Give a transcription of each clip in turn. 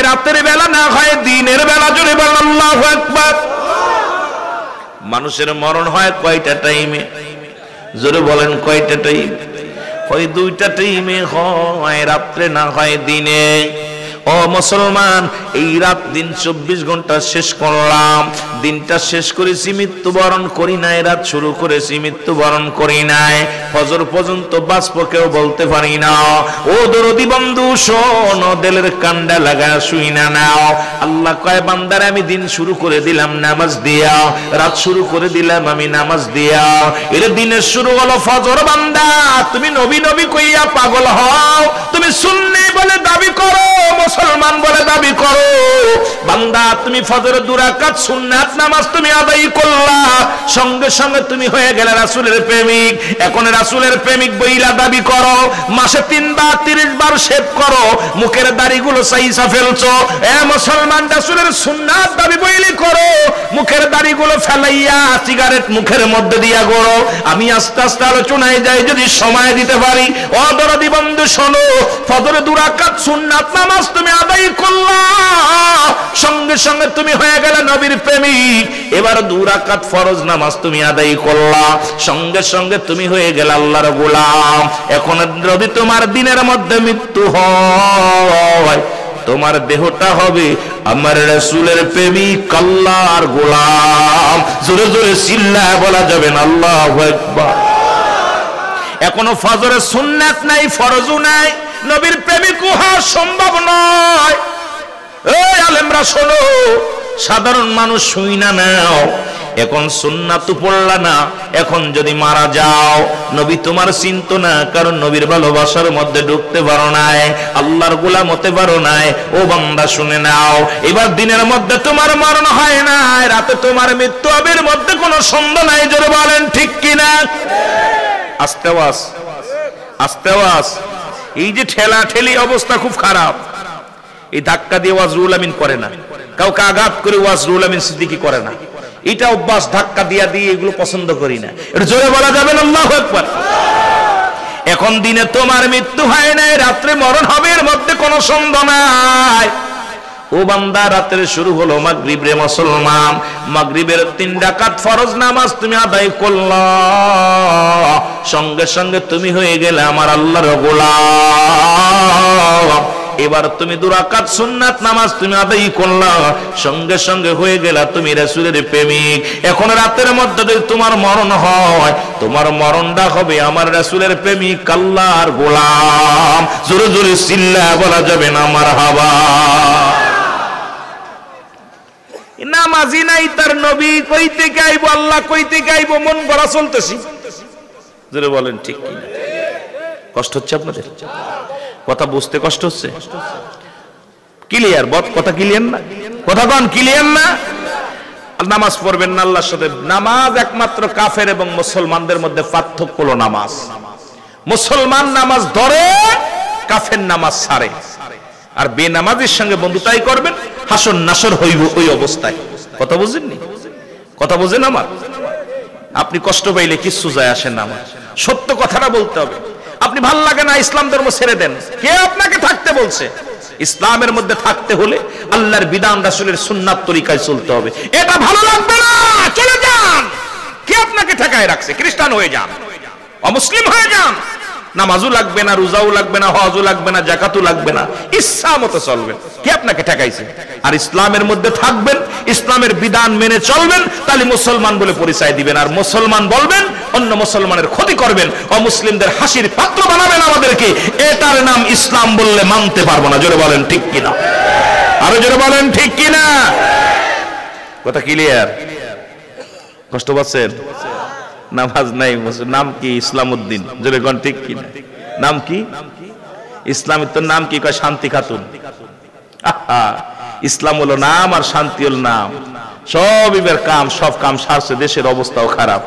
রাতের বেলা, না হয় দিনের বেলা। জোরে বলেন আল্লাহু আকবার। মানুষের মরণ হয় কয়টা টাইমে? জোরে বলেন কয়টা টাইম? হয় দুইটা টাইমে হয়, রাত্রে না হয় দিনে। ও মুসলমান, এই রাত দিন 24 ঘন্টা শেষ করলাম, দিনটা শেষ করেছি, মৃত্যুবরণ করি নাই। রাত শুরু করেছি, মৃত্যুবরণ করি নাই। ফজর পর্যন্ত বাঁচব কেউ বলতে পারি না। ও দরদি বন্ধু শোনো, দিলের কান্ডা লাগা শুই না নাও। আল্লাহ কয় বান্দারে আমি দিন শুরু করে দিলাম নামাজ দিয়া, রাত শুরু করে দিলাম আমি নামাজ দিয়া। এর দিনের শুরু হলো ফজর। বান্দা তুমি নবী নবী কইয়া পাগল হও, তুমি সুন্নি বলে দাবি করো, মুসলমান বলে দাবি করো। বান্দা তুমি ফজর 2 রাকাত সুন্নাত নামাজ তুমি আদায় করলা, সঙ্গে সঙ্গে তুমি হয়ে গেলে রাসূলের প্রেমিক। এখন রাসূলের প্রেমিক বইলা দাবি করো, মাসে 3 বার 30 বার শেভ করো, মুখের দাড়িগুলো সাইসা ফেলছো। এ মুসলমান, রাসূলের সুন্নাত দাবি বইলি করো, মুখের দাড়িগুলো ফেলাইয়া সিগারেট মুখের মধ্যে দিয়া গড়ো। আমি আস্তে আস্তে আলোচনায় যাই যদি সময় দিতে পারি। ও দরদি বন্ধু শোনো, ফজর 2 রাকাত সুন্নাত নামাজ তুমি আদায় করলা, সঙ্গে সঙ্গে তুমি হয়ে গেলে নবীর প্রেমিক। এবার 2 রাকাত ফরজ নামাজ তুমি আদায় করলা, সঙ্গে সঙ্গে তুমি হয়ে গেলে আল্লাহর গোলাম। এখন যদি তোমার দিনের মধ্যে মৃত্যু হয়, তোমার দেহটা হবে আমার রাসূলের প্রেমিক, আল্লাহর গোলাম। জোরে জোরে চিল্লায় বলা যাবে না আল্লাহু আকবার। এখনো ফজরের সুন্নাত নাই, ফরজও নাই, নবীর প্রেমিক হওয়া সম্ভব নয়। এই আলেমরা শোনো, সাধারণ মানুষ শুই না নাও। এখন সুন্নাত পড়লা না, এখন যদি মারা যাও নবী তোমার চিন্তা না, কারণ নবীর ভালোবাসার মধ্যে ঢুকতে পারো নাই, আল্লাহর গোলাম হতে পারো নাই। ও বান্দা শুনে নাও, এবার দিনের মধ্যে তোমার মরণ হয় না, রাতে তোমার মৃত্যু হবে, এর মধ্যে কোনো সন্দেহ নাই। জোরে বলেন ঠিক কিনা? আস্তে আওয়াজ, আস্তে আওয়াজ। এই যে ঠেলা ঠেলি অবস্থা খুব খারাপ। এই ধাক্কা দিয়ে ওয়াজ রুহুল আমিন করে না, কাউকে আঘাত করে ওয়াজ রুহুল আমিন সিদ্দিকী করে না। এটা অভ্যাস, ধাক্কা দিয়া দিয়ে এগুলো পছন্দ করি না। এটা জোরে বলা যাবে না আল্লাহু আকবার। এখন দিনে তোমার মৃত্যু হয় নাই, রাত্রে মরণ হবে, এর মধ্যে কোনো সন্দেহ নাই। ও বান্দা, রাত্রে শুরু হলো মাগরিব রে মুসলমান, মাগরিবের 3 রাকাত ফরজ নামাজ তুমি আদায় করলা, সঙ্গে সঙ্গে তুমি হয়ে গেলে আমার আল্লাহর গোলাম। এবার তুমি 2 রাকাত সুন্নাত নামাজ তুমি আদায় করলা, সঙ্গে সঙ্গে হয়ে গেলা তুমি রাসূলের প্রেমিক। এখন রাতের মধ্যে যদি তোমার মরণ হয়, তোমার মরণটা হবে আমার রাসূলের প্রেমিক, আল্লাহর গোলাম। জোরে জোরে চিল্লায় বলা যাবে না মারহাবা। নামাজি নাই, তার নবী কই থেকে আইবো, আল্লাহ কই থেকে আইবো, মন গড়া চলতেছি। জোরে বলেন ঠিক কি? কষ্ট হচ্ছে আপনাদের? কথা বুঝতে কষ্ট হচ্ছে? ক্লিয়ার? কথা ক্লিয়ার না? কথা কোন ক্লিয়ার না? নামাজ পড়বেন না আল্লাহর সাথে। নামাজ একমাত্র কাফের এবং মুসলমানদের মধ্যে পার্থক্য হলো নামাজ। মুসলমান নামাজ ধরে, কাফের নামাজ ছাড়ে। আর বেনামাজির সঙ্গে বন্ধুতাই করবেন, হাসর নাসর হইব ওই অবস্থায়। কথা বুঝেননি? কথা বুঝেন আমার? আপনি কষ্ট পাইলে কিচ্ছু যায় আসে না। আমার সত্য কথাটা বলতে হবে। আপনি ভাল লাগে না, ইসলাম ধর্ম ছেড়ে দেন। কে আপনাকে থাকতে বলছে? ইসলামের মধ্যে থাকতে হলে আল্লাহর বিধান, রাসূলের সুন্নাত তরিকায় চলতে হবে। এটা ভালো লাগবে না, চলে যান। কে আপনাকে ঠেকায় রাখছে? খ্রিস্টান হয়ে যান, অমুসলিম হয়ে যান, নামাজও লাগবে না, রোজাও লাগবে না, হজও লাগবে না, যাকাতও লাগবে না, ইচ্ছা মতো চলবেন। কে আপনাকে ঠেকাইছে? আর ইসলামের মধ্যে থাকবেন, ইসলামের বিধান মেনে চলবেন, তাহলে মুসলমান বলে পরিচয় দিবেন। আর মুসলমান বলবেন, অন্য মুসলমানের ক্ষতি করবেন, অমুসলিমদের হাসির পাত্র বানাবেন আমাদেরকে, এটার নাম ইসলাম বললে মানতে পারবো না। জোরে বলেন ঠিক কিনা? আরো জোরে বলেন ঠিক কিনা? কথা ক্লিয়ার? কষ্ট পাচ্ছেন? নামাজ নাই, নাম কি? ইসলামউদ্দিন। জোরে কোন ঠিক কিনা? নাম কি? ইসলামের তো নাম কি? কয় শান্তি খাতুন। ইসলাম হলো নাম আর শান্তি হলো নাম। সব ইবের কাম, সব কাম সারছে, দেশের অবস্থাও খারাপ।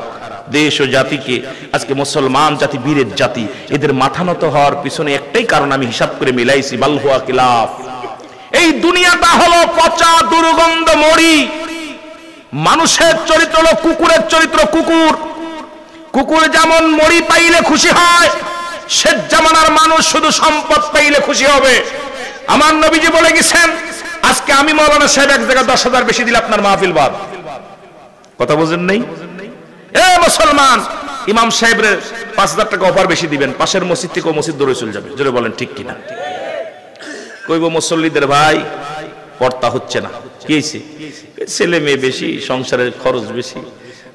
দেশ ও জাতিকে আজকে মুসলমান জাতি বীরের জাতি, এদের মাথা নত হওয়ার পিছনে একটাই কারণ আমি হিসাব করে মিলাইছি, বাল হুয়া খিলাফ। এই দুনিয়াটা হলো পচা দুর্গন্ধ মরি। মানুষের চরিত্র হলো কুকুরের চরিত্র। কুকুর কুকুর যেমন মরি পাইলে খুশি হয়, শেষ জামানার মানুষ শুধু সম্পদ পাইলে খুশি হবে। আমার নবীজি বলে গেছেন, আজকে আমি মাওলানা সাহেব এক জায়গায় 10,000 বেশি দিলে আপনার মাহফিল বাদ। কথা বুঝেন নাই? এ মুসলমান, ইমাম সাহেবের 5,000 টাকা অফার বেশি দিবেন, পাশের মসজিদ থেকে মসজিদ দৌড়ে চলে যাবে। জোরে বলেন ঠিক কিনা? কইব মুসল্লিদের ভাই পর্দা হচ্ছে না, কি হইছে? ছেলে মেয়ে বেশি, সংসারের খরচ বেশি,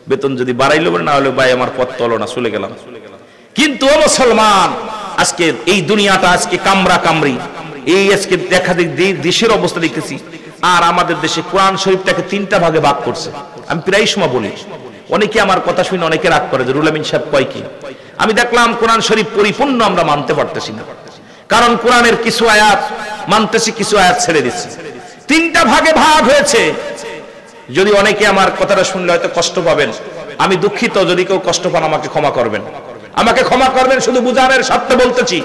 বেতন যদি বাড়াইলো না হলে ভাই আমার পথ চলো না, চলে গেলাম। কিন্তু ও মুসলমান, আজকে এই দুনিয়াটা আজকে কামরা কামরি, এই আজকে দেখা দেশের অবস্থা দেখতেছি। আর আমাদের দেশে কোরআন শরীফটাকে 3টা ভাগে ভাগ করছে। আমি প্রায় সময় বলি, অনেকে আমার কথা শুনে অনেকে রাগ করে যে রুহুল আমিন সাহেব কয় কি। আমি দেখলাম কোরআন শরীফ পরিপূর্ণ আমরা মানতে পারতেছি না, কারণ কোরআনের কিছু আয়াত মানতেছি, কিছু আয়াত ছেড়ে দিচ্ছি। 3টা ভাগে ভাগ হয়েছে। যদি অনেকে আমার কথাটা শুনলে হয়তো কষ্ট পাবেন, আমি দুঃখিত। যদি কেউ কষ্ট পান আমাকে ক্ষমা করবেন, আমাকে ক্ষমা করবেন। শুধু বুঝানোর স্বার্থে বলতেছি,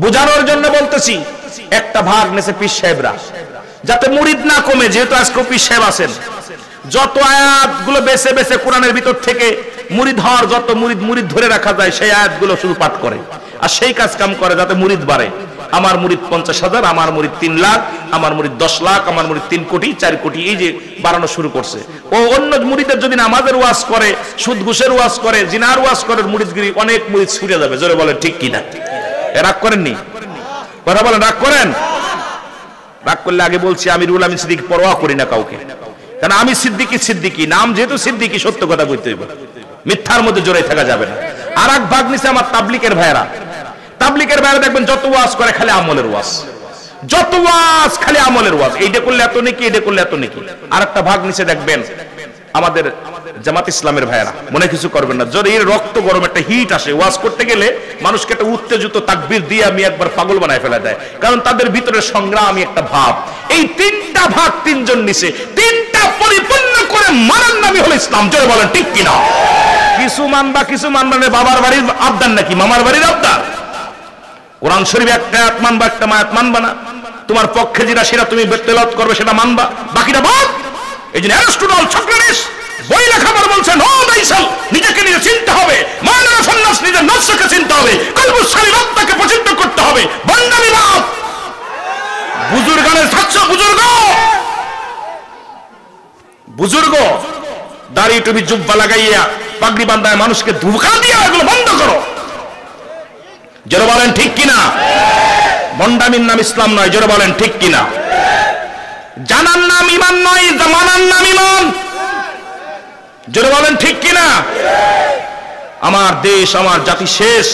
বুঝানোর জন্য বলতেছি। একটা ভাগ নেছে পীর সাহেবরা, যাতে মুরিদ না কমে। যেহেতু আজকে পীর সাহেব আছেন, যত আয়াতগুলো বেছে বেছে কোরআনের ভিতর থেকে মুরিদ হওয়ার যত মুরিদ ধরে রাখা যায়, সেই আয়াতগুলো শুধু পাঠ করে আর সেই কাজ কাম করে যাতে মুরিদ বাড়ে। আমার মুরিদ 50,000, আমার মুরিদ 3 লাখ, আমার মুরিদ 10 লাখ, আমার মুরিদ 3 কোটি 4 কোটি, এই যে বাড়ানো শুরু করছে। ও অন্য মুরিদের যদি নামাজের ওয়াজ করে, সুদ ঘুষের ওয়াজ করে, জিনার ওয়াজ করে, মুরিদগিরি অনেক মুরিদ ছুটে যাবে। জোরে বলে ঠিক কিনা? রাগ করেননি? কথা বলেন, রাগ করেন? রাগ করলে আগে বলছি আমি রুহুল আমিন সিদ্দিকী পরোয়া করি না কাউকে, কারণ আমি সিদ্দিকী, নাম যেহেতু সিদ্দিকী, সত্য কথা কইতে হইব, মিথ্যার মধ্যে জড়াই থাকা যাবে না। আর এক ভাগ নিছে আমার তাবলিগের ভাইরা। তাবলিগের ভাইরা দেখবেন যত ওয়াজ করে খালি আমলের ওয়াজ, যত ওয়াজ খালি আমলের ওয়াজ, এইটা করলে এত নেকি, এটা করলে এত নেকি। আর একটা ভাগ নিছে দেখবেন আমাদের জামাত ইসলামের ভাইরা, মনে কিছু করবেন না, যদি এর রক্ত গরম একটা হিট আসে, ওয়াজ করতে গেলে মানুষকে একটা উত্তেজিত তাকবীর দিয়ে আমি একবার পাগল বানায় ফেলা দেয়, কারণ তাদের ভিতরে সংগ্রামী একটা ভাব। এই 3টা ভাগ 3 জন নিছে, 3টা পরিপূর্ণ করে মানার নামই হলো ইসলাম। জোরে বলেন ঠিক কিনা? কিছু মানবা কিছু মানবা না, বাবার বাড়ির আবদার নাকি মামার বাড়ির আবদার? কোরআন শরীফ একটা আয়াত মানবা, একটা আয়াত মানবা না। তোমার পক্ষে যেটা সেটা তুমি তেলাওয়াত করবে, সেটা মানবা, বাকিটা বাদ। এই জন্য অ্যারিস্টটল, সক্রেটিস বই লেখাবার বলছেন, ও দাইসাল, নিজেকে নিজে চিনতে হবে, মানব সন্ন্যাস নিজের নফসকে চিনতে হবে, কলবুস সালিম আত্মাকে পরিশুদ্ধ করতে হবে। বন্দামি বাদ। বুজুর্গানের ছাত্র বুজুর্গ দাড়ি টুপি জুব্বা লাগাইয়া পাগড়ি বান্ধায় মানুষকে ধোঁকা দিয়া এগুলো বন্ধ করো। জোরে বলেন ঠিক কিনা? বন্ডামির নাম ইসলাম নয়। জোরে বলেন ঠিক কিনা? জানার নাম ইমান নয়, মানার নাম ইমান। জোরে বলেন ঠিক কিনা? আমার দেশ, আমার জাতি শেষ,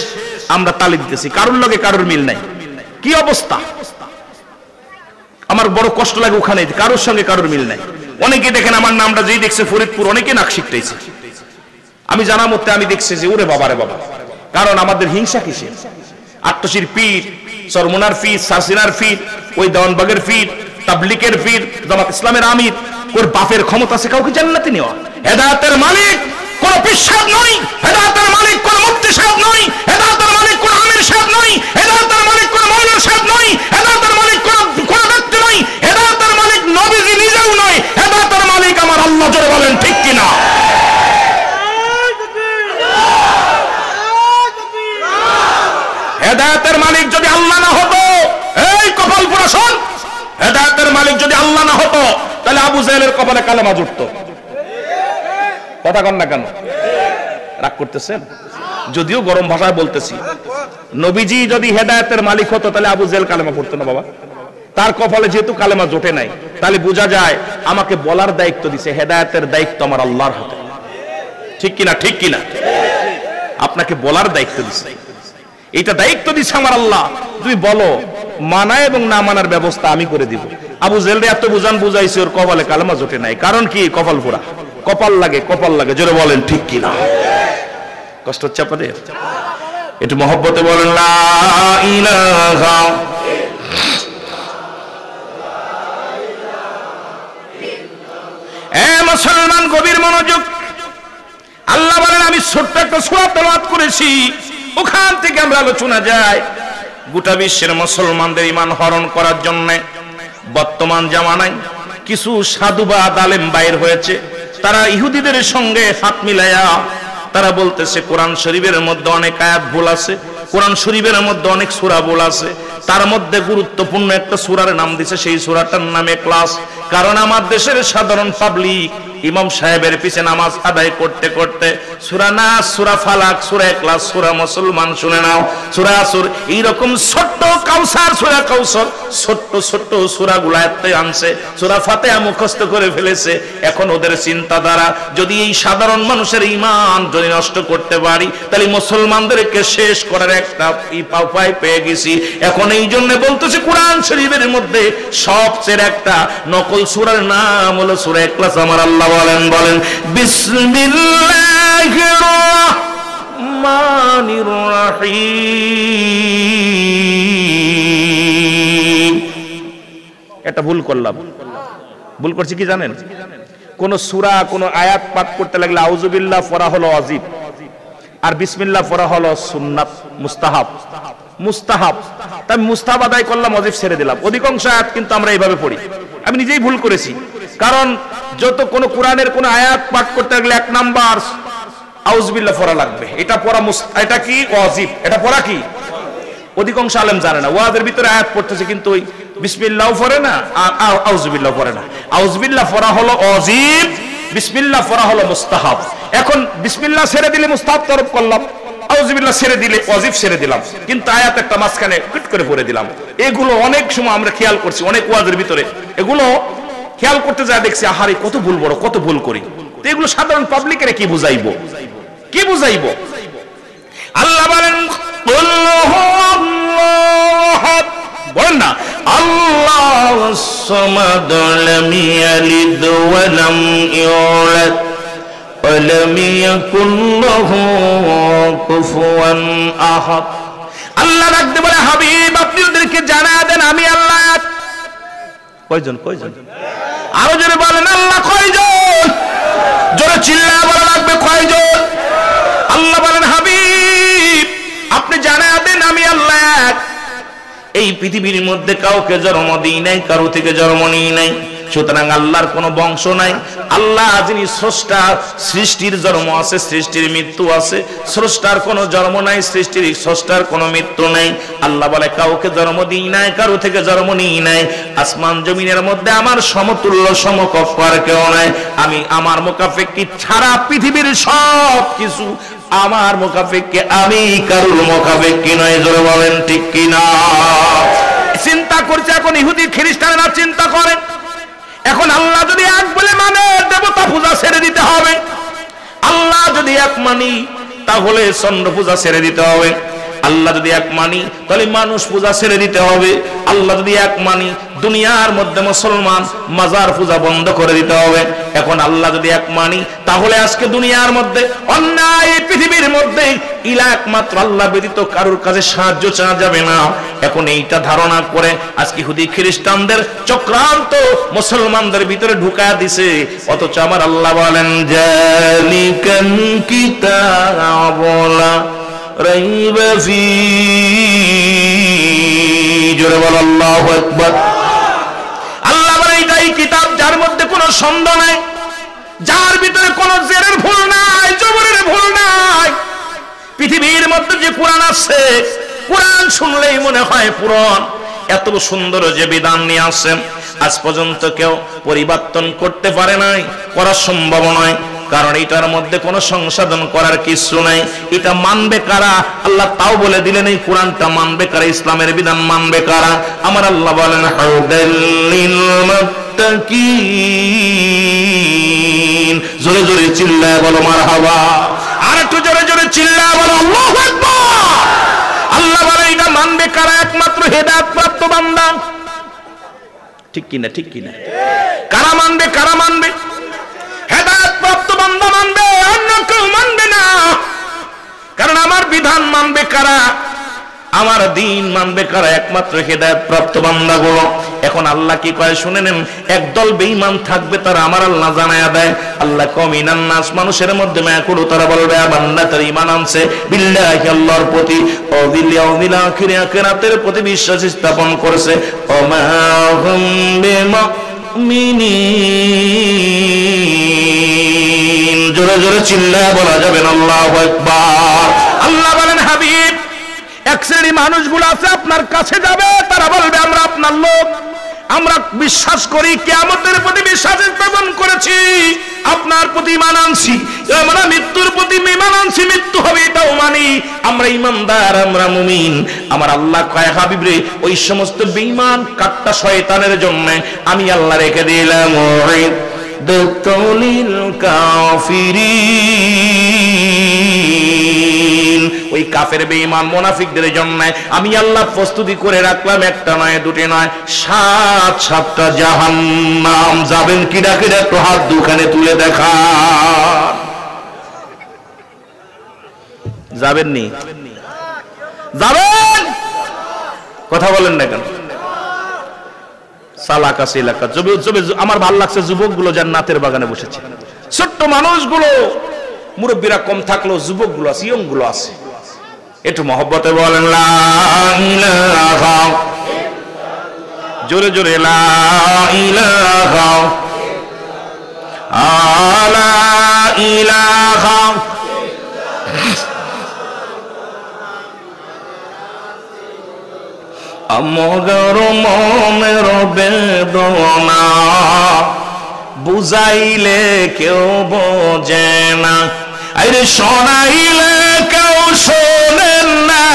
আমরা তালি দিতেছি, কারোর লগে কারোর মিল নাই। কি অবস্থা! আমার বড় কষ্ট লাগে, ওখানে কারোর সঙ্গে কারোর মিল নাই। অনেকে দেখেন আমার নামটা যেই দেখছে ফরিদপুর, অনেকে নাক শিখতেছে। আমি জানা মতে আমি দেখছি যে ওরে বাবা রে বাবা, কারণ আমাদের হিংসা কিসে? আট্টসির পীর, চরমোনার পীর, সাসিনার পীর, ওই দেওয়ানবাগের পীর, তাবলিগের পীর, জামাত ইসলামের আমির, ওর বাপের ক্ষমতা আছে কাউকে জান্নাতে নেওয়া। হেদায়েতের মালিক কোন পীর সাহেব নয়, হেদায়েতের মালিক কোন মুফতি সাহেব নয়, হেদায়েতের মালিক কোন আমির সাহেব নয়, হেদায়েতের মালিক কোন মাওলানা সাহেব নয়, হেদায়েতের মালিক কোন ব্যক্তি নয়, হেদায়েতের মালিক নবীজি নিজেও নয়, হেদায়েতের মালিক আমার আল্লাহ। জোরে বলেন ঠিক কিনা? হেদায়েতের মালিক যদি আল্লাহ না হতো, এই কপাল পুরা শোন, হেদায়েতের মালিক যদি আল্লাহ না হতো তাহলে আবু জাহেলের কপালে কালেমা জুটতো। কথা কন না কেন? রাগ করতেছেন? যদিও গরম ভাষায় বলতেছি, নবীজি যদি হেদায়েতের মালিক হতো তাহলে আবু জাহেল কালেমা পড়তো না বাবা। তার কপালে যেহেতু কালেমা জোটে নাই, তাহলে বোঝা যায় আমাকে বলার দায়িত্ব দিছে, হেদায়েতের দায়িত্ব আমার আল্লাহর হাতে। ঠিক কিনা? ঠিক কিনা? আপনাকে বলার দায়িত্ব দিছে, এটা দায়িত্ব দিচ্ছে আমার আল্লাহ। তুমি বলো, মানা এবং না মানার ব্যবস্থা আমি করে দিব। আবু জেলরে এত বুঝাইছি, ওর কপালে কালেমা জোটে নাই। কারণ কি? কপাল পোড়া, কপাল লাগে, কপাল লাগে। জোরে বলেন ঠিক কিনা? কষ্ট হচ্ছে আপনাদের? একটু মহব্বতে বলেন লা ইলাহা। এ মুসলমান, গভীর মনোযোগ। আল্লাহ বলেন, আমি ছোট্ট একটা সূরা তেলাওয়াত করেছি, ওখান থেকে আমরা আলোচনা যায় গোটা বিশ্বের মুসলমানদের ঈমান হরণ করার জন্য বর্তমান জামানায় কিছু সাধুবাদ আলেম বাইর হয়েছে। তারা ইহুদিদের সঙ্গে হাত মিলায়া তারা বলতেছে কোরআন শরীফের মধ্যে অনেক আয়াত ভুল আছে, কোরআন শরীফের মধ্যে অনেক সূরা ভুল আছে। তার মধ্যে গুরুত্বপূর্ণ একটা সূরার নাম দিয়েছে, সেই সূরাটার নাম ইখলাস। কারণ আমার দেশের সাধারণ পাবলিক ইমাম সাহেবের পিছে নামাজ আদায় করতে করতে সূরা নাস, সূরা ফালাক, সূরা ইখলাস, সূরা মুসলমান শুনে নাও, সূরা আসর, এইরকম ছোট্ট কাউসার, সূরা কাউসার, ছোট্ট ছোট্ট সূরাগুলো এতে আনছে, সূরা ফাতিহা মুখস্থ করে ফেলেছে। এখন ওদের চিন্তাধারা, যদি এই সাধারণ মানুষের ঈমান যদি নষ্ট করতে পারি তাহলে মুসলমানদেরকে শেষ করার একটা উপায় পেয়ে গেছি। এখন এই জন্য বলতেছে কোরআন শরীফের মধ্যে সবচেয়ে একটা নকল সূরার নাম হলো সূরা ইখলাস। আমার আল্লাহ বলেন বিসমিল্লাহির রহমানির রহিম। এটা ভুল করলাম, ভুল করছি কি জানেন? কোন সূরা কোন আয়াত পাঠ করতে লাগলে আউযুবিল্লাহ পড়া হলো ওয়াজিব, আর বিসমিল্লাহ পড়া হলো সুন্নাত, মুস্তাহাব। মুস্তাহাব, তাই মুস্তাহাব আদায় করলাম, ওয়াজিব ছেড়ে দিলাম। অধিকাংশ আয়াত কিন্তু আমরা এইভাবে পড়ি, আমি নিজেই ভুল করেছি। কারণ যত কোন কোরআনের কোন আয়াত পাঠ করতে গেলে 1 নাম্বার আউযুবিল্লাহ পড়া লাগবে। এটা পড়া এটা কি ওয়াজিব, এটা পড়া কি অধিকাংশ আলেম জানে না। ওয়াজের ভিতরে আয়াত পড়তেছে কিন্তু ওই বিসমিল্লাহ পড়ে না আর আউযুবিল্লাহ পড়ে না। আউযুবিল্লাহ পড়া হলো ওয়াজিব, বিসমিল্লাহ পড়া হলো মুস্তাহাব। এখন বিসমিল্লাহ ছেড়ে দিলে মুস্তাহাব তরফ করলাম, আউযুবিল্লাহ ছেড়ে দিলে ওয়াজিব ছেড়ে দিলাম, কিন্তু আয়াত একটা মাঝখানে কিট করে পড়ে দিলাম। এগুলো অনেক সময় আমরা খেয়াল করছি, অনেক ওয়াজের ভিতরে এগুলো খেয়াল করতে যায় দেখছি আহারে কত ভুল, বড় কত ভুল করি। তো এগুলো সাধারণ পাবলিকের কি বুঝাইবো, কি বুঝাইবো? আল্লাহ বলেন বলেন না আল্লাহুস সামাদ লাম ইয়ালিদ ওয়া লাম ইউলাদ ওয়া লাম ইয়াকুল লাহু কুফুয়ান আহাদ। আল্লাহ ডাকতে বলে হাবিব আপনি ওদেরকে জানায় দেন আমি আল্লাহ। কয়জন? আরো জোরে বলেন আল্লাহ কয়জন? জোরে চিল্লায় বলা লাগবে কয়জন? আল্লাহ বলেন হাবিব আপনি জানায় দেন আমি আল্লাহ। এই পৃথিবীর মধ্যে কাউকে জন্ম দিই নাই, কারো থেকে জন্ম নিই নাই, সুতরাং আল্লাহর কোনো বংশ নাই। আল্লাহ যিনি স্রষ্টা, সৃষ্টির জন্ম আছে, সৃষ্টির মৃত্যু আছে। স্রষ্টার কোনো জন্ম নাই, সৃষ্টির স্রষ্টার কোনো মৃত্যু নাই। আল্লাহ বলে কাউকে জন্ম দিই নাই, কারো থেকে জন্ম নিই নাই। আসমান জমিনের মধ্যে আমার সমতুল্য সমকক্ষ আর কেউ নাই। আমি আমার মুকাফেক্কি ছাড়া পৃথিবীর সব কিছু আমার মুকাফেক্কি, আমি কারুর মুকাফেক্কি নয়। জোরে বলেন ঠিক কিনা? চিন্তা করছে এখন ইহুদি খ্রিস্টানরা চিন্তা করেন, এখন আল্লাহ যদি এক বলে মানে দেবতা পূজা ছেড়ে দিতে হবে। আল্লাহ যদি এক মানি তাহলে চন্দ্র পূজা ছেড়ে দিতে হবে। আল্লাহ যদি এক মানি তাহলে মানুষ পূজা ছেড়ে দিতে হবে। আল্লাহ যদি এক মানি দুনিয়ার মধ্যে মুসলমান মাজার পূজা বন্ধ করে দিতে হবে। এখন আল্লাহ যদি এক মানি তাহলে আজকে দুনিয়ার মধ্যে অন্যায় পৃথিবীর মধ্যে ইলা একমাত্র আল্লাহ ব্যতীত কারোর কাছে সাহায্য চাওয়া যাবে না। এখন এইটা ধারণা করে আজকে ইহুদি খ্রিস্টানদের চক্রান্ত মুসলমানদের ভিতরে ঢুকায়া দিছে। অথচ আমার আল্লাহ বলেন জালিকাল কিতাবুলা রাইবা ফি। জোরে বল আল্লাহু আকবার। আল্লাহ বলে এই কিতাব যার মধ্যে কোনো সন্দেহ নাই, যার ভিতরে কোনো জেরের ভুল নাই, জবরের ভুল নাই। পৃথিবীর মধ্যে যে কোরআন আছে, কোরআন শুনলেই মনে হয় পুরাণ। এত সুন্দর যে বিধান নিয়ে আসেন আজ পর্যন্ত কেউ পরিবর্তন করতে পারে নাই, করা সম্ভব নয়। কারণ এটার মধ্যে কোনো সংশোধন করার কিছু নাই। এটা মানবে কারা? আল্লাহ তাও বলে দিলেন এই কোরআনটা মানবে কারা, ইসলামের বিধান মানবে কারা? আমার আল্লাহ বলেন হুদাল্লিল মুত্তাকিন। জোরে জোরে চিল্লায় বলো মারহাবা। আর একটু জোরে জোরে চিল্লায় বলো আল্লাহু আকবার। আল্লাহ বলে এটা মানবে কারা? একমাত্র হেদায়েত প্রাপ্ত বান্দা। ঠিক কিনা? ঠিক কিনা? কারা মানবে? কারা মানবে? হেদায়েত প্রাপ্ত বান্দা মানবে, অন্য কেউ মানবে না। কারণ আমার বিধান মানবে কারা, আমার দ্বীন মানবে কারা? একমাত্র হেদায়েত প্রাপ্ত বান্দাগুলো। এখন আল্লাহ কি কয় শুনে নেন। একদল বেঈমান থাকবে, তারা আমার আল্লাহ জানায়া দেয়। আল্লাহ কমিনান নাস, মানুষের মধ্যে মায়া করু, তারা বলবে বান্দা তার ঈমান আনছে বিল্লাহি, আল্লাহর প্রতি, ও বিল ইয়াউমিল আখির, আখিরাতের প্রতি বিশ্বাস স্থাপন করেছে। ও মা হুম বিমুমিনিন। জোরে জোরে চিল্লায় বলা যাবে না আল্লাহু আকবার। আল্লাহ বলেন হাবিব এক শ্রেণী মানুষগুলো আছে আপনার কাছে যাবে, তারা বলবে আমরা আপনার লোক, আমরা বিশ্বাস করি, কিয়ামতের প্রতি বিশ্বাস স্থাপন করেছি, আপনার প্রতি ঈমান আনছি, আমরা মৃত্যুর প্রতি ঈমান আনছি, মৃত্যু হবে এটাও মানি, আমরা ঈমানদার, আমরা মুমিন। আমার আল্লাহ কয় হাবিব রে, ওই সমস্ত বেঈমান কাট্টা শয়তানের জন্য আমি আল্লাহ রেখে দিলাম দলিল কাফিরিন, ওই কাফের বেঈমান মুনাফিকদের জন্য আমি আল্লাহ প্রস্তুতি করে রাখলাম, একটা নয় দুটি নয়, 7-7টা জাহান্নাম। যাবেন কিডা কিডা একটু হাত দুখানে তুলে দেখান। যাবেননি? যাবেন? কথা বলেন না কেন? সালাকাস এলাকা আমার ভালো লাগছে, যুবকগুলো জান্নাতের বাগানে বসেছে, ছোট্ট মানুষগুলো, মুরব্বীরা কম থাকলেও যুবকগুলো আছে, ইয়ং গুলো আছে, একটু মহব্বতে বলেন লা ইলাহা, জোরে জোরে লা ইলাহা, লা ইলাহা। আমগর মনের বেদনা বুঝাইলে কেউ বোঝে না, আরে শোনাইলে কেউ শোনেন না,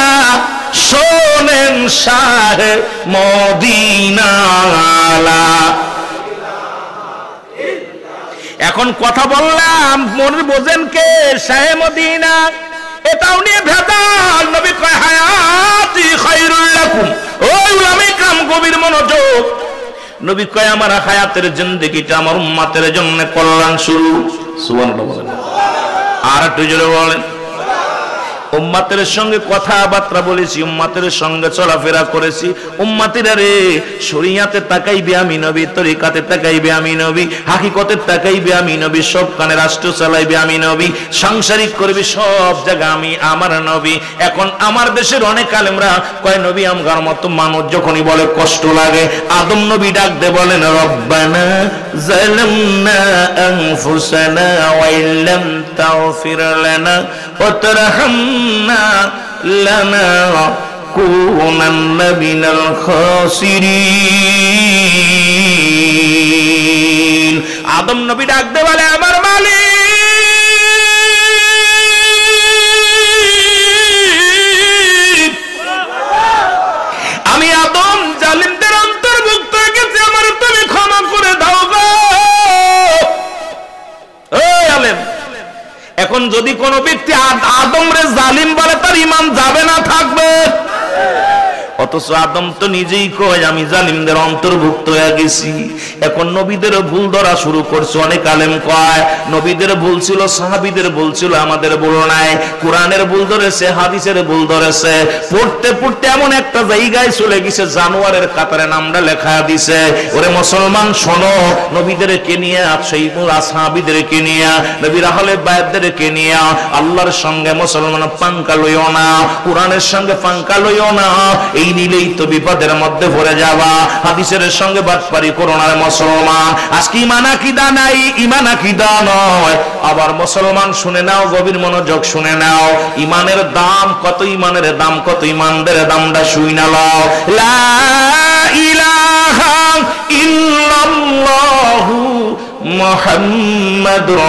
শোনেন শাহে মদিনা। এখন কথা বললাম, মনে বোঝেন কে? শাহে মদিনা। এটাও নিয়ে ভেদাল। নবী কয় হায়াতি খায়রুল লাকুম। ওই উলামায়ে কিরাম গভীর মনোযোগ। নবী কয় আমার হায়াতের জিন্দেগিটা আমার উম্মতের জন্য কল্যাণ শুরু। সুবহানাল্লাহ বলেন। আর একটু জোরে বলেন। উম্মতের সঙ্গে কথাবার্তা বলেছি, উম্মতের সঙ্গে চলাফেরা করেছি। উম্মতিরা রে, শরীয়তে তাকাইবে আমি নবী, তরিকাতে তাকাইবে আমি নবী, হাকিকতে তাকাইবে আমি নবী, সব কানে রাষ্ট্র চালাইবে আমি নবী, সাংসারিক করবে সব জায়গা আমি আমার নবী। এখন আমার দেশের অনেক আলেমরা কয় নবী আমগার মতো মানুষ যখনই বলে কষ্ট লাগে, আদম নবী ডাক দে বলেন রব্বানা যালামনা আনফুসানা ওয়া ইল্লাম তাগফির লানা ওয়া তারহামনা লানাকুনান্না মিনাল খাসিরিন। আদম নবী ডাক দে বলে আমার মালিক, আমি আদম জালিমদের অন্তর্ভুক্ত হয়ে গেছি, আমার তুমি ক্ষমা করে দাও গো। এই আলেম, এখন যদি কোন ব্যক্তি আদম রে জালিম বলে, তার ঈমান যাবে না থাকবে? অথচ আদম তো নিজেই কয় আমি জালিমদের অন্তর্ভুক্ত হয়ে গেছি। এখন নবীদের ভুল ধরা শুরু করছে। অনেক আলেম কয় নবীদের ভুল ছিল, সাহাবীদের ভুল ছিল, আমাদের ভুল নাই। কোরআনের ভুল ধরেছে, হাদিসের ভুল ধরেছে। পড়তে পড়তে এমন একটা জায়গায় চলে গেছে, জানোয়ারের কাতারে নামটা লেখা দিছে। ওরে মুসলমান শোনো, নবীদেরকে নিয়ে, সেই সাহাবীদেরকে নিয়ে, নবীর আহলে বায়াতদেরকে নিয়ে আল্লাহর সঙ্গে মুসলমান পাঙ্কা লইও না, কোরআনের সঙ্গে পাঙ্কা লইও না। এই নিলেই তো বিপদের মধ্যে পড়ে যাবা। হাদিসের সঙ্গে বাটপারি করো না মুসলমান। আজকে ঈমান আকীদা নাই, ঈমান আকীদা নয়। আবার মুসলমান শুনে নাও, গভীর মনোযোগ শুনে নাও, ঈমানের দাম কত, ঈমানের দাম কত, ঈমানদের দামটা শুইনা লও। লা ইলাহা ইল্লাল্লাহু মুহাম্মাদুর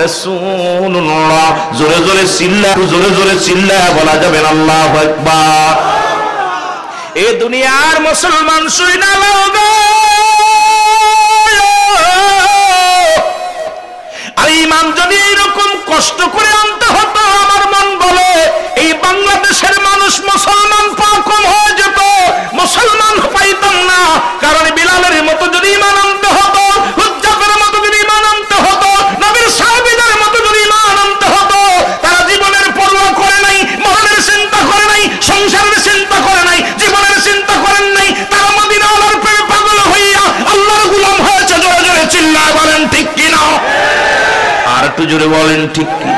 রাসূলুল্লাহ। জোরে জোরে চিল্লা, জোরে জোরে চিল্লা বলা যাবে না আল্লাহু আকবার। এ দুনিয়ার মুসলমান শুইনা লও গো, আর ঈমান যদি এরকম কষ্ট করে আনতে হতো, আমার মন বলে এই বাংলাদেশের মানুষ মুসলমান পাওয়া কম হয়ে যেত, মুসলমান পাইতাম না। কারণ বিলালের মতো যদি ঈমান আনতে হতো, হুজ্জাফের মতো যদি ঈমান আনতে হতো, নবীর সাহাবীদের মতো যদি ঈমান আনতে হতো, তারা জীবনের পরোয়া করে নাই, মরণের চিন্তা করে নাই, সংসারের চিন্তা করে নাই, জীবনের চিন্তা করেন নাই। তারা মদিনাওয়ালার প্রেমে পাগল হইয়া আল্লাহর গোলাম হয়েছে। জোরে জোরে চিল্লায় বলেন ঠিক কি না? আর একটু জোরে বলেন ঠিক কি?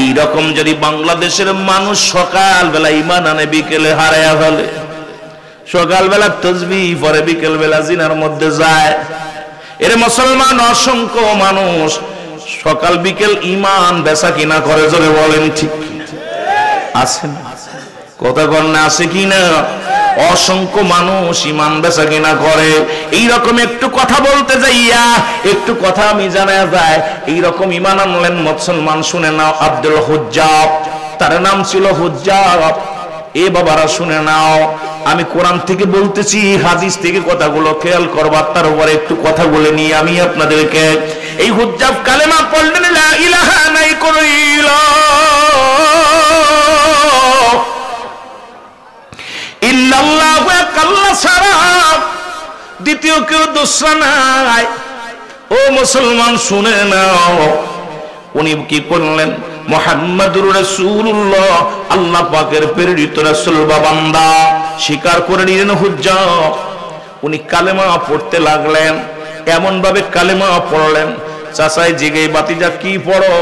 এইরকম যদি বাংলাদেশের মানুষ সকালবেলা ঈমান আনে, বিকেলে হারায়া ফেলে, সকালবেলা তাসবিহ পড়ে, বিকেল বেলা জিনার মধ্যে যায়। এর মুসলমান অসংখ্য মানুষ সকাল বিকেল ঈমান বেচা কিনা করে। জোরে বলেন ঠিক কি? আছে না? কথা কন্যা আছে কিনা? অসংখ্য মানুষ ইমান বেচা কিনা করে। এইরকম একটু কথা বলতে যাইয়া একটু কথা আমি জানা যায়, এইরকম ইমান আনলেন মুসলমান। শুনে নাও, আব্দুল হুজ্জাব, তার নাম ছিল হুজ্জাব। এ বাবারা শুনে নাও, আমি কোরআন থেকে বলতেছি, হাদিস থেকে কথাগুলো খেয়াল করবার, তার উপরে একটু কথা বলে নিয়ে আমি আপনাদেরকে। এই হুজ্জাব কালেমা পড়লেন, লা ইলাহা নাই কোনো ইলাহ ইল্লাল্লাহু আল্লাহ ছাড়া দ্বিতীয় কেউ দোসরা নাই। ও মুসলমান শুনে নাও, উনি কি করলেন? মুহাম্মাদুর রাসূলুল্লাহ, আল্লাহ পাকের প্রেরিত রাসূল বা বান্দা স্বীকার করে নিলেন হুজ্জাব। উনি কালেমা পড়তে লাগলেন, এমন ভাবে কালেমা পড়লেন, চাচাই জিগে, বাতিজা কি পড়ো?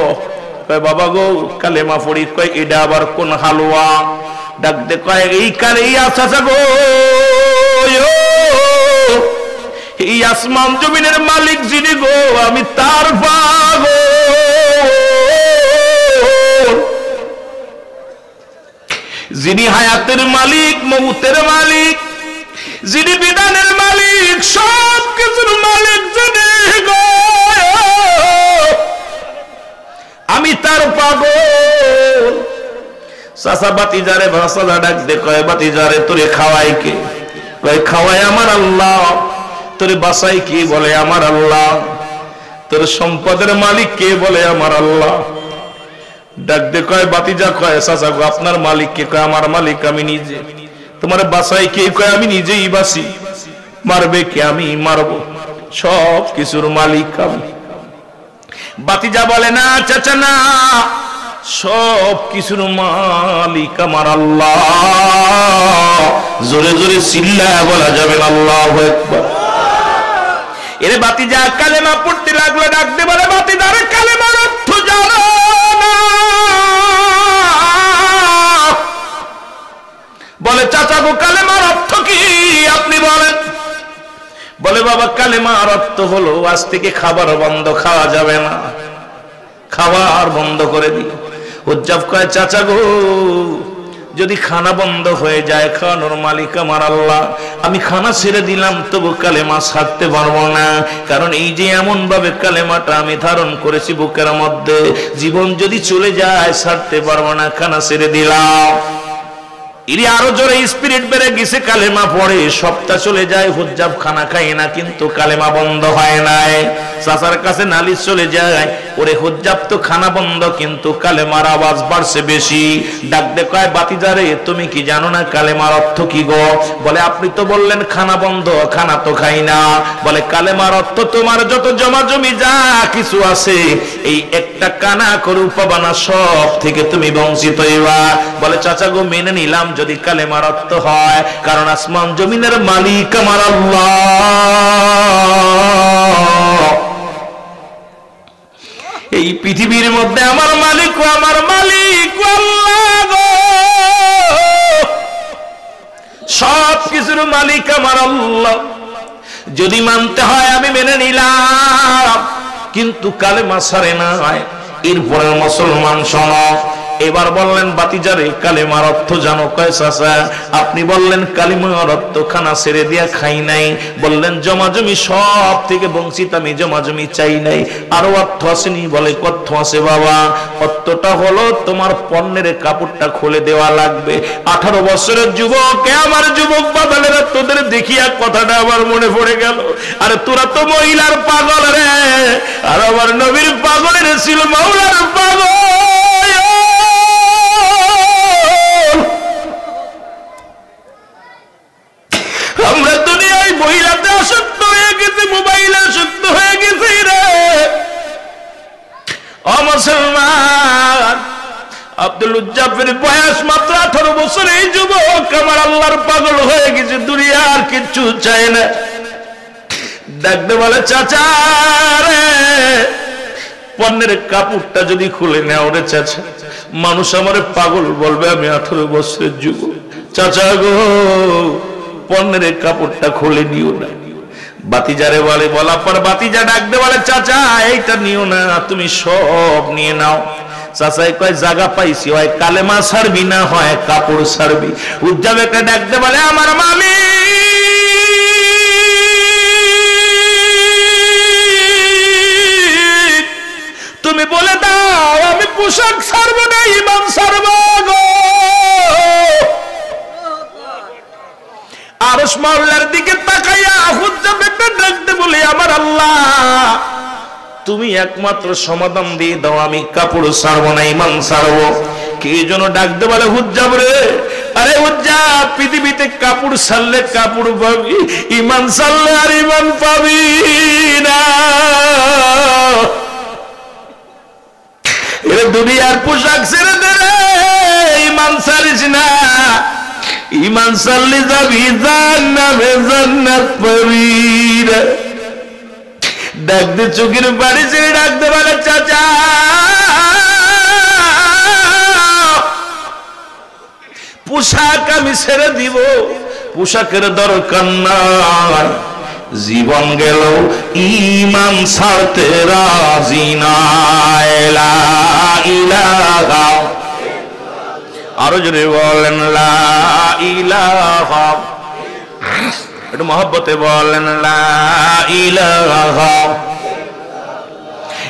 কয় বাবা গো কালেমা পড়ি। কয় এটা আবার কোন হালুয়া? ডাক দে, কয় এই কালে চাচা গো, এই আসমান জমিনের মালিক যিনি গো, আমি তার পাগল। যিনি হায়াতের মালিক, মউতের মালিক, যিনি বিধানের মালিক, সব কিছুর মালিক যিনি গো, আমি তার পাগল। চাচা বাতিজারে ভাষা ডাক দে, কয় বাতিজারে তোরে খাওয়াই কে? কয় খাওয়াই আমার আল্লাহ। তোরে বাসাই কে? বলে আমার আল্লাহ। তোর সম্পদের মালিক কে? বলে আমার আল্লাহ। ডাক দে, কয় বাতিজা, কয় চাচা গো আপনার মালিক কে? কয় আমার মালিক আমি নিজে। তোমার বাসাই কে? কয় আমি নিজেই বাসি। মারবে কে? আমি মারবো। সব কিছুর মালিক আমি। বাতিজা বলে, না চাচা না, সব কিছুর মালিক আমার আল্লাহ। জোরে জোরে চিল্লায়া বলা যাবে না আল্লাহু আকবার। এরে বাতিজা কালেমা পড়তে লাগলো, ডাকতে বলে, বাতিজার কালেমার অর্থ জানো না? বলে চাচা গো কালেমার অর্থ কি আপনি বলেন? বলে বাবা কালেমার অর্থ হলো আজ থেকে খাবার বন্ধ, খাওয়া যাবে না, খাবার বন্ধ করে দিই। হুজ্জাব কয় চাচা গো যদি খানা বন্ধ হয়ে যায়, খাওয়ানোর মালিক আমার আল্লাহ, আমি খানা ছেড়ে দিলাম তবু কালেমা ছাড়তে পারবো না। কারণ এই যে এমন ভাবে কালেমাটা আমি ধারণ করেছি বুকের মধ্যে, জীবন যদি চলে যায় ছাড়তে পারবো না, খানা ছেড়ে দিলাম। ইনি আরো জোরে স্পিরিট বেড়ে গেছে, কালেমা পড়ে, সপ্তাহ চলে যায়, হুজ্জাব খানা খায় না, কিন্তু কালেমা বন্ধ হয় নাই। চাচার কাছে নালিশ চলে যায়, ওরে হুজ্জাব তো খানা বন্ধ কিন্তু কালেমার আওয়াজ বাড়ছে বেশি। ডাক দে, কয় বাতিজারে তুমি কি জানো না কালেমার অর্থ কি গো? বলে আপনি তো বললেন খানা বন্ধ, খানা তো খাই না। বলে কালেমার অর্থ তোমার যত জমা জমি যা কিছু আছে, এই একটা কানা করু পাবা না, সব থেকে তুমি বঞ্চিত হইবা। বলে চাচা গো মেনে নিলাম যদি কালেমার অর্থ হয়, কারণ আসমান জমিনের মালিক আমার আল্লাহ। এই পৃথিবীর মধ্যে আমার মালিক আল্লাহ গো, সব কিছুর মালিক আমার আল্লাহ। যদি মানতে হয় আমি মেনে নিলাম, কিন্তু কালেমা ছাড়ে না। এরপরে মুসলমান শোনো, এবার বললেন বাতিজারে কালেমার অর্থ জানো? কয় চাচা আপনি বললেন কালেমার অর্থ খানা ছেড়ে দিয়া খাই নাই, বললেন জমাজমি সব থেকে বঞ্চিত আমি, জমাজমি চাই নাই। আরো অর্থ আসেনি? বলে কত আছে বাবা? অর্থটা হলো তোমার পণ্যের কাপড়টা খুলে দেওয়া লাগবে। 18 বছরের যুবক, আমার যুবক বাদলেরা তোদের দেখিয়া কথাটা আমার মনে পড়ে গেল। আরে তোরা তো মহিলার পাগল রে, আর আমার নবীর পাগলের ছিল মাওলার পাগল। আমরা দুনিয়ায় মহিলাতে আসক্ত হয়ে গেছি, মোবাইলে আসক্ত হয়ে গেছি রে। ও মুসলমান, আব্দুল উজ্জাবের বয়স মাত্র 18 বছর। এই যুবক আমার আল্লাহর পাগল হয়ে গেছে, দুনিয়ার কিচ্ছু চায় না। ডাকতে বলে চাচা রে, পণ্যের কাপড়টা যদি খুলে নেও রে চাচা, মানুষ আমারে পাগল বলবে, আমি 18 বছরের যুবক। চাচা গো পণ্যের কাপড়টা খুলে নিও না। বাতিজারে বলে, বলার পর বাতিজা ডাকতে বলে চাচা এইটা নিও না, তুমি সব নিয়ে নাও। চাচাই কয় জায়গা পাইছি, হয় কালেমা ছাড়বি না হয় কাপড় ছাড়বি। হুজ্জাবকে ডাকতে বলে আমার মালিক তুমি বলে দাও আমি পোশাক ছাড়বো না ইমান ছাড়বো গো। আরশ মাওলার দিকে তাকাইয়া হুজ্জাবকে ডাকতে বলে আমার আল্লাহ তুমি একমাত্র সমাধান দিয়ে দাও, আমি কাপড় ছাড়বো না ইমান ছাড়বো। কে যেন ডাকতে বলে হুজ্জাব রে, আরে হুজ্জাব পৃথিবীতে কাপড় ছাড়লে কাপড় পাবি, ইমান ছাড়লে আর ইমান পাবি না। এ দুনিয়ার পোশাক ছেড়ে দে রে, ইমান ছাড়িস না, ইমান ছাড়লে যাবি জান্নাতে, জান্নাত পাবি না। ডাকতে চোখের বাড়ি ছেড়ে ডাকতে বলে চাচা পোশাক আমি ছেড়ে দিব, পোশাকের দরকার নাই, জীবন গেল ইমান ছাড়তে রাজি না। লা ইলাহা, আরো জোরে বলেন লা ইলাহা, একটু মহব্বতে বলেন লা ইলাহা,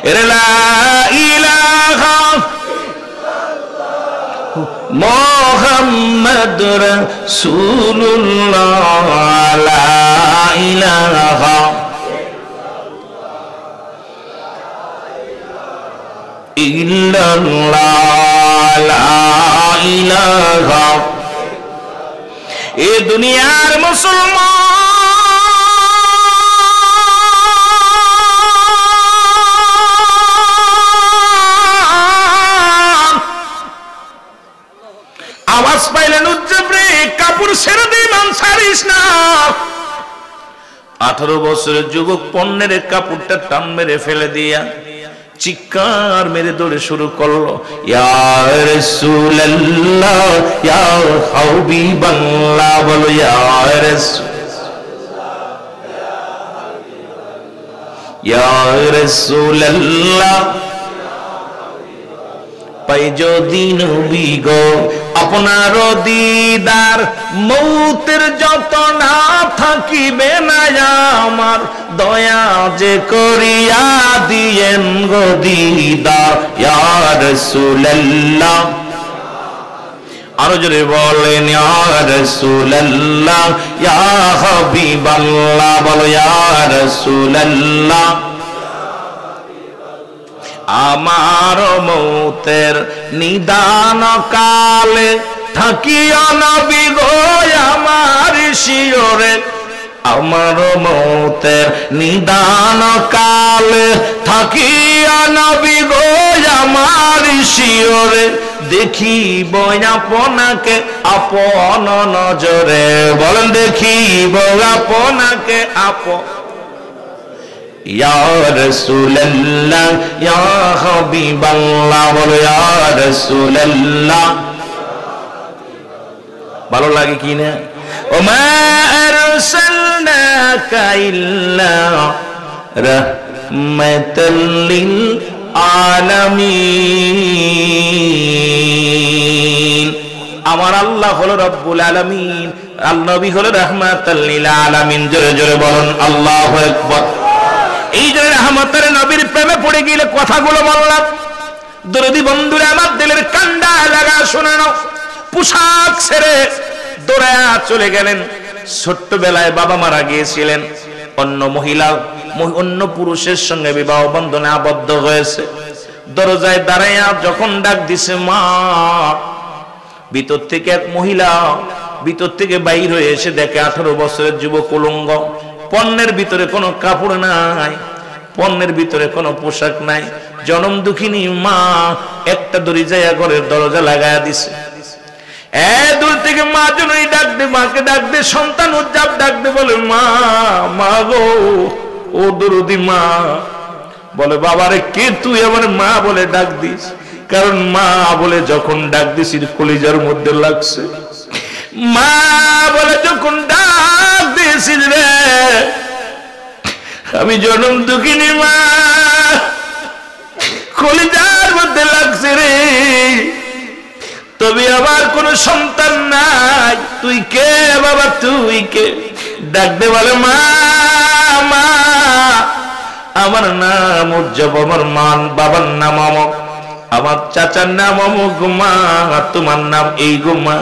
এরে লা ইলাহা মুহাম্মদ রাসূলুল্লাহ, লা ইলাহা ইল্লাল্লাহ, লা ইলাহা। এ দুনিয়ার মুসলমান আওয়াজ পাইলেন উজ্জাবরে কাপড় ছেড়ে দে, ইমান ছাড়িস না। 18 বছরের যুবক পণ্যের কাপড়টা টান মেরে ফেলে দিয়া চিৎকার মেরে দৌড়ে শুরু করলো, ইয়া রাসূলুল্লাহ ইয়া হাবিবাল্লাহ, বলো ইয়া রাসূলুল্লাহ ইয়া রাসূলুল্লাহ। পাই যদি নবী গো আপনার দিদার, মৌতের যত না থাকিবে না আমার, দয়া যে করিয়া দিয়েন গো দিদার, ইয়া রাসূলুল্লাহ। আরো জোরে বলেন ইয়া রাসূলুল্লাহ ইয়া হাবিবাল্লাহ, বলো ইয়া রাসূলুল্লাহ। আমার মৌতের নিদান কালে থাকিয়া নবী গো আমার শিয়রে, আমার মৌতের নিদান কালে থাকিয়া নবী গো আমার শিয়রে, দেখিব আপনাকে আপন নজরে, বলেন দেখিব আপনাকে আপন। ইয়া রাসূলুল্লাহ ইয়া হাবিবাল্লাহ, বলো ইয়া রাসূলুল্লাহ। ভালো লাগে কি না? ওমা আরসালনাকা ইল্লা রাহমাতাল লিল আলামিন। আমার আল্লাহ হলো রব্বুল আলামিন, আল নবী হলো রাহমাতাল লিল আলামিন। জোরে জোরে বলুন আল্লাহু আকবার। এই যে রহমতের নবীর প্রেমে পড়ে গেলে কথাগুলো বললাম, দরদি বন্ধুরা আমার দিলের কান্ডা লাগা শোনানো। পোশাক ছেড়ে দৌড়ায়া চলে গেলেন। ছোট্টবেলায় বাবা মারা গিয়েছিলেন, অন্য মহিলা অন্য পুরুষের সঙ্গে বিবাহ বন্ধনে আবদ্ধ হয়েছে। দরজায় দাঁড়াইয়া যখন ডাক দিছে মা, ভিতর থেকে এক মহিলা ভিতর থেকে বাইর হয়ে এসে দেখে 18 বছরের যুবক উলঙ্গ, পণ্যের ভিতরে কোনো কাপড় নাই, পণ্যের ভিতরে কোনো পোশাক নাই। জনম দুঃখিনী মা একটা দড়ি যাইয়া ঘরের দরজা লাগাইয়া দিছে। দূর থেকে মা জনই ডাক দে, মাকে ডাক দে, সন্তান উজ্জাব ডাক দে, বলে মা, মা গো, ও দরদি মা। বলে বাবারে কে তুই আমার মা বলে ডাক দিস? কারণ মা বলে যখন ডাক দিস কলিজার মধ্যে লাগছে। মা বলে যখন ডাক দিয়েছিস রে, আমি জনম দুঃখিনী মা, কলিজার মধ্যে লাগছে রে, তবে আমার কোনো সন্তান নাই, তুই কে বাবা, তুই কে? ডাকতে বলে মা, মা আমার নাম উজ্জব, আমার মান বাবার নাম অমক, আমার চাচার নাম অমুক, মা তোমার নাম এই গো মা।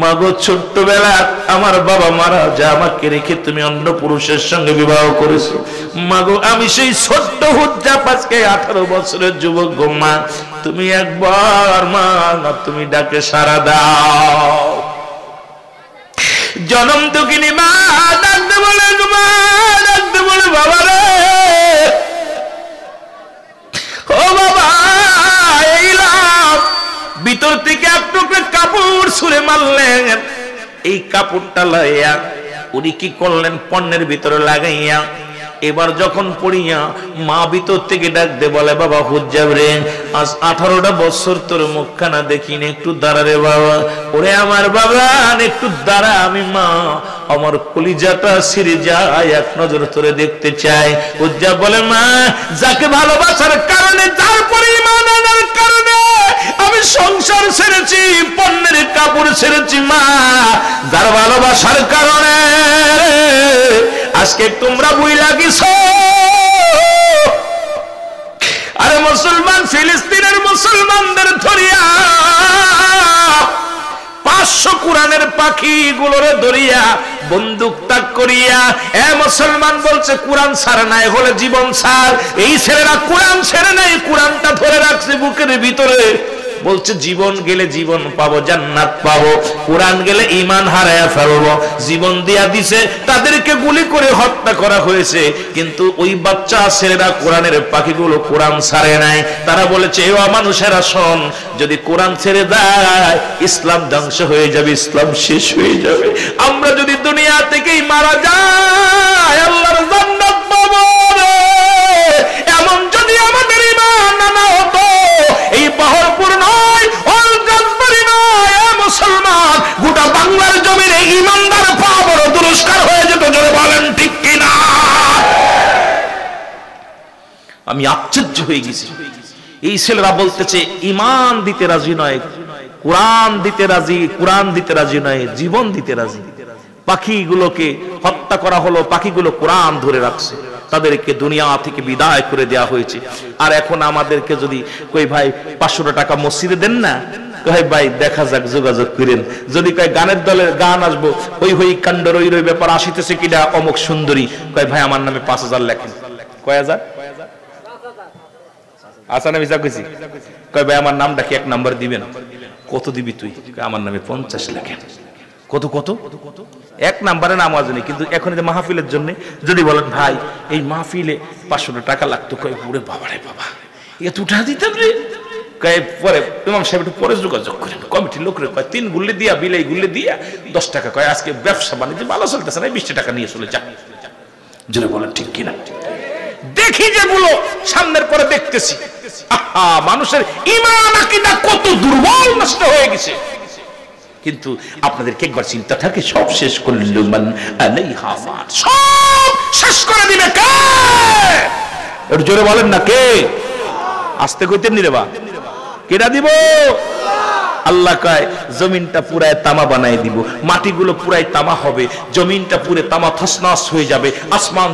মা গো ছোট্টবেলা আমার বাবা মারা যা, আমাকে রেখে তুমি অন্য পুরুষের সঙ্গে বিবাহ করেছো। মা গো আমি সেই ছোট্ট হুজ্জাব, আজকে 18 বছরের যুবক গো মা, তুমি একবার মা তুমি ডাকে সাড়া দাও। জনম দুঃখিনী মা ডাকতে বলে গো মা, ডাকতে বলে বাবা রে, ও বাবা এইলাম। ভিতর থেকে এক টুকরো কাপড় ছুঁড়ে মারলেন, এই কাপড়টা লইয়া উনি কি করলেন, পণ্যের ভিতরে লাগাইয়া এবার যখন পড়িয়া মা ভিতর থেকে ডাকতে বলে বাবা হুজ্জাব রে, আজ 18টা বছর তোর মুখখানা দেখিনি, একটু দাঁড়া রে বাবা। ওরে আমার বাবা একটু দাঁড়া, আমি মা আমার কলিজাটা ছিঁড়ে যায়, এক নজর তোরে দেখতে চাই। হুজ্জাব বলে মা যাকে ভালোবাসার কারণে, যার পরিমাণ আনার কারণে আমি সংসার ছেড়েছি, পণ্যের কাপড় ছেড়েছি মা, যার ভালোবাসার কারণে আজকে তোমরা বুইলা গেছো। আরে মুসলমান ফিলিস্তিনের মুসলমানদের ধরিয়া 500 কোরআনের পাখি গুলোরে ধরিয়া বন্দুক তাক করিয়া, এ মুসলমান বলছে কোরআন ছাড়া নাই হলে জীবন ছাড়। এই ছেলেরা কোরআন ছেড়ে নাই, কোরআনটা ধরে রাখছে বুকের ভিতরে, বলছে জীবন গেলে জীবন পাবো, জান্নাত পাবো, কোরআন গেলে ঈমান হারায়া ফেলবো। জীবন দিয়া দিছে, তাদেরকে গুলি করে হত্যা করা হয়েছে, কিন্তু ওই বাচ্চা ছেলেরা কোরআনের পাখিগুলো কোরআন ছাড়ে নাই। তারা বলেছে এ মানুষেরা শোন, যদি কোরআন ছেড়ে দেয় ইসলাম ধ্বংস হয়ে যাবে, ইসলাম শেষ হয়ে যাবে। আমরা যদি দুনিয়া থেকেই মারা যাই আল্লাহর জান্নাত পাবো রে। এমন যদি আমাদের ঈমান না হতো, এই বহরপুর নয়, অলজানবাড়ি নয়, মুসলমান গোটা বাংলার জমিনে ঈমানদার পাওয়া বড় দুরস্কার হয়ে যেত। জোরে বলেন ঠিক কিনা? আমি আশ্চর্য হয়ে গেছি, এই ছেলেরা বলতেছে ঈমান দিতে রাজি নয়, কোরআন দিতে রাজি, কোরআন দিতে রাজি নয়, জীবন দিতে রাজি। পাখিগুলোকে হত্যা করা হলো, পাখিগুলো কোরআন ধরে রাখছে, তাদেরকে দুনিয়া থেকে বিদায় করে দেওয়া হয়েছে। আর এখন আমাদেরকে যদি কই ভাই 500 টাকা মসজিদে দেন না, কয় ভাই দেখা যাক যোগাযোগ করেন। যদি কয় গানের দলের গান আসবো, ওই হই কাণ্ড রই রই ব্যাপার আসিতেছে কিনা অমুক সুন্দরী, কয় ভাই আমার নামে 5000 লেখেন। কয় হাজার? আচ্ছা না মিছা কইছি? কয় ভাই আমার নামটা কি 1 নাম্বার দিবেন? কত দিবি তুই? আমার নামে 50 লেখেন। কত কত? 1 নাম্বারে নাম আসেনি, কিন্তু এখন যে মাহফিলের জন্য যদি বলেন ভাই এই মাহফিলে 500 টাকা লাগতো, কয় পুরে বাবা রে বাবা এত টাকা দিতাম রে। কয় পরে ইমাম সাহেব একটু পরে যোগাযোগ করেন, কমিটির লোকরে কয় 3 গুল্লি দিয়া, বিলাই গুল্লি দিয়া 10 টাকা, কয় আজকে ব্যবসা বাণিজ্য ভালো চলতেছে না, 20 টাকা নিয়ে চলে যা। জোরে বলেন ঠিক কিনা? দেখি যেগুলো সামনের পরে দেখতেছি, আহা মানুষের ঈমান আকীদা কত দুর্বল, নষ্ট হয়ে গেছে। কিন্তু আপনাদেরকে একবার চিন্তা থাকে, সব শেষ করলো মান আলাইহা ফান, সব শেষ করে দিবে কে? একটু জোরে বলেন না কে? আস্তে কইতেন নি রে বা, কেডা দিব? আল্লাহ কয় জমিনটা পুরাই তামা বানাই দিব, মাটিগুলো পুরাই তামা হবে, জমিনটা পুরে তামা তছনছ হয়ে যাবে, আসমান